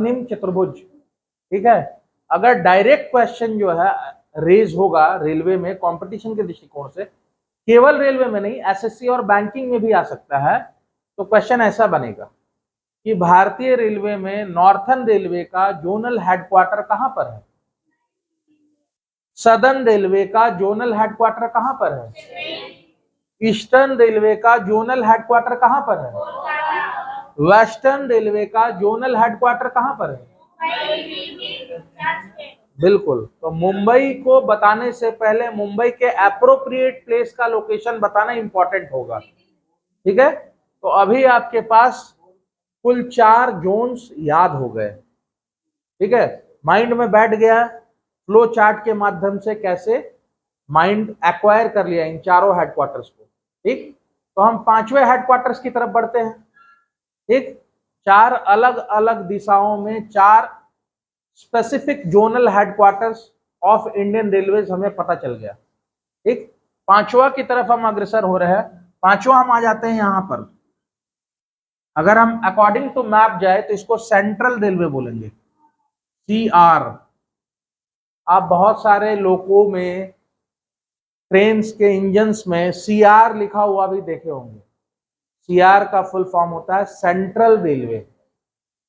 निम्न चतुर्भुज, ठीक है। अगर डायरेक्ट क्वेश्चन जो है रेज होगा रेलवे में कंपटीशन के दृष्टिकोण से, केवल रेलवे में नहीं एसएससी और बैंकिंग में भी आ सकता है, तो क्वेश्चन ऐसा बनेगा कि भारतीय रेलवे में नॉर्थर्न रेलवे का जोनल हेडक्वार्टर कहां पर है, सदर्न रेलवे का जोनल हेडक्वार्टर कहां पर है, ईस्टर्न रेलवे का जोनल हेडक्वार्टर कहां पर है, वेस्टर्न रेलवे का जोनल हेडक्वार्टर कहां पर है। बिल्कुल, तो मुंबई को बताने से पहले मुंबई के एप्रोप्रिएट प्लेस का लोकेशन बताना इंपॉर्टेंट होगा, ठीक है। तो अभी आपके पास कुल 4 जोन्स याद हो गए, ठीक है, माइंड में बैठ गया, फ्लो चार्ट के माध्यम से कैसे माइंड एक्वायर कर लिया इन चारों हेडक्वार्टर्स को, ठीक। तो हम 5वें हेडक्वार्टर्स की तरफ बढ़ते हैं, ठीक। 4 अलग अलग दिशाओं में 4 specific zonal headquarters of Indian railways हमें पता चल गया, ठीक। 5वां की तरफ हम अग्रसर हो रहे हैं। 5वां हम आ जाते हैं यहां पर। अगर हम अकॉर्डिंग टू मैप जाए तो इसको सेंट्रल रेलवे बोलेंगे, CR। आप बहुत सारे लोको में, ट्रेन्स के इंजन्स में CR लिखा हुआ भी देखे होंगे। CR का फुल फॉर्म होता है सेंट्रल रेलवे,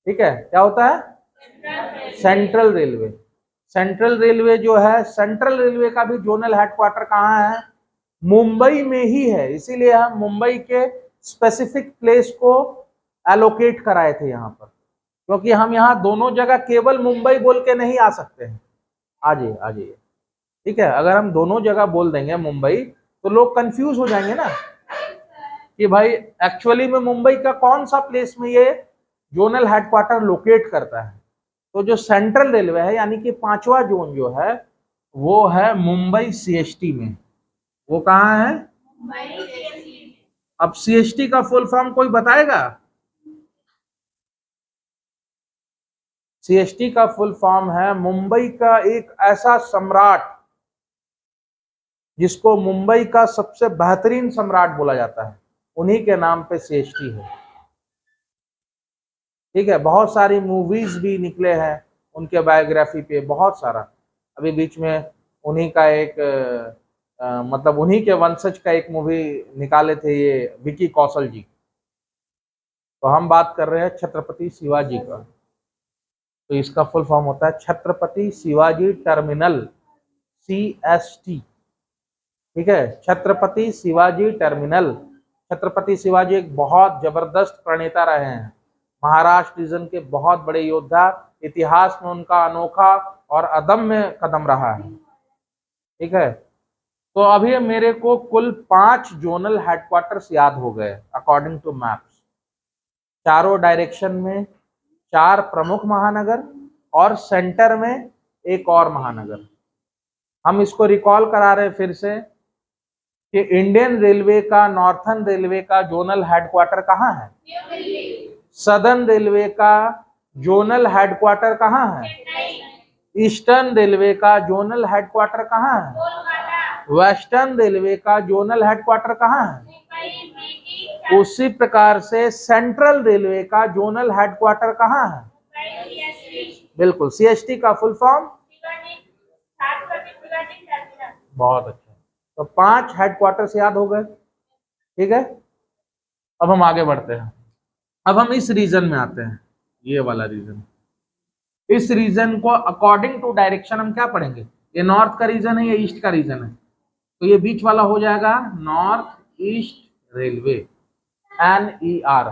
ठीक है। क्या होता है? Central railway. सेंट्रल रेलवे जो है, सेंट्रल रेलवे का भी जोनल हेडक्वार्टर कहाँ है? मुंबई में ही है, इसीलिए हम मुंबई के स्पेसिफिक प्लेस को एलोकेट कराए थे यहाँ पर, क्योंकि हम यहाँ दोनों जगह केवल मुंबई बोल के नहीं आ सकते हैं। आ जाइए, ठीक है। अगर हम दोनों जगह बोल देंगे मुंबई तो लोग कंफ्यूज हो जाएंगे ना कि भाई एक्चुअली में मुंबई का कौन सा प्लेस में ये जोनल हेडक्वार्टर लोकेट करता है। तो जो सेंट्रल रेलवे है यानी कि 5वां जोन जो है वो है मुंबई CST में। वो कहाँ है? अब CST का फुल फॉर्म कोई बताएगा? CST का फुल फॉर्म है मुंबई का एक ऐसा सम्राट जिसको मुंबई का सबसे बेहतरीन सम्राट बोला जाता है, उन्हीं के नाम पे CST है, ठीक है। बहुत सारी मूवीज भी निकले हैं उनके बायोग्राफी पे, बहुत सारा। अभी बीच में उन्हीं का एक मतलब उन्हीं के वंशज का एक मूवी निकाले थे ये विकी कौशल जी। तो हम बात कर रहे हैं छत्रपति शिवाजी का, तो इसका फुल फॉर्म होता है छत्रपति शिवाजी टर्मिनल, CST, ठीक है। छत्रपति शिवाजी टर्मिनल। छत्रपति शिवाजी एक बहुत जबरदस्त प्रणेता रहे हैं, महाराष्ट्र रीजन के बहुत बड़े योद्धा, इतिहास में उनका अनोखा और अदम्य कदम रहा है, ठीक है। तो अभी मेरे को कुल 5 जोनल हेडक्वार्टर्स याद हो गए अकॉर्डिंग टू मैप्स। चारों डायरेक्शन में 4 प्रमुख महानगर और सेंटर में एक और महानगर। हम इसको रिकॉल करा रहे फिर से कि इंडियन रेलवे का, नॉर्थर्न रेलवे का जोनल हेडक्वार्टर कहाँ है? सदर्न रेलवे का जोनल हेडक्वार्टर कहाँ है? ईस्टर्न रेलवे का जोनल हेडक्वार्टर कहाँ है? वेस्टर्न रेलवे का जोनल हेडक्वार्टर कहाँ है? उसी प्रकार से सेंट्रल रेलवे का जोनल हेडक्वार्टर कहाँ है? बिल्कुल, CST का फुल फॉर्म। बहुत अच्छा, तो 5 हेडक्वार्टर्स याद हो गए, ठीक है। अब हम आगे बढ़ते हैं। अब हम इस रीजन में आते हैं, ये वाला रीजन। इस रीजन को अकॉर्डिंग टू डायरेक्शन हम क्या पढ़ेंगे? ये नॉर्थ का रीजन है, ये ईस्ट का रीजन है, तो ये बीच वाला हो जाएगा नॉर्थ ईस्ट रेलवे, NER।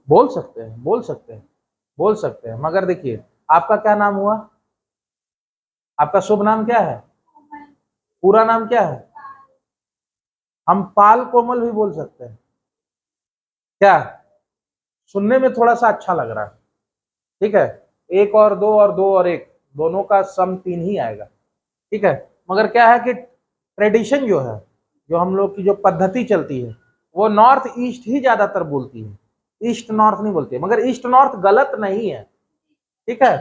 बोल सकते हैं, मगर देखिए आपका क्या नाम हुआ? आपका शुभ नाम क्या है? पूरा नाम क्या है? हम पाल कोमल भी बोल सकते हैं, क्या? सुनने में थोड़ा सा अच्छा लग रहा है, ठीक है। 1 और 2 और 2 और 1 दोनों का सम 3 ही आएगा, ठीक है। मगर क्या है कि ट्रेडिशन जो है, जो हम लोग की जो पद्धति चलती है, वो नॉर्थ ईस्ट ही ज्यादातर बोलती है, ईस्ट नॉर्थ नहीं बोलती है। मगर ईस्ट नॉर्थ गलत नहीं है, ठीक है।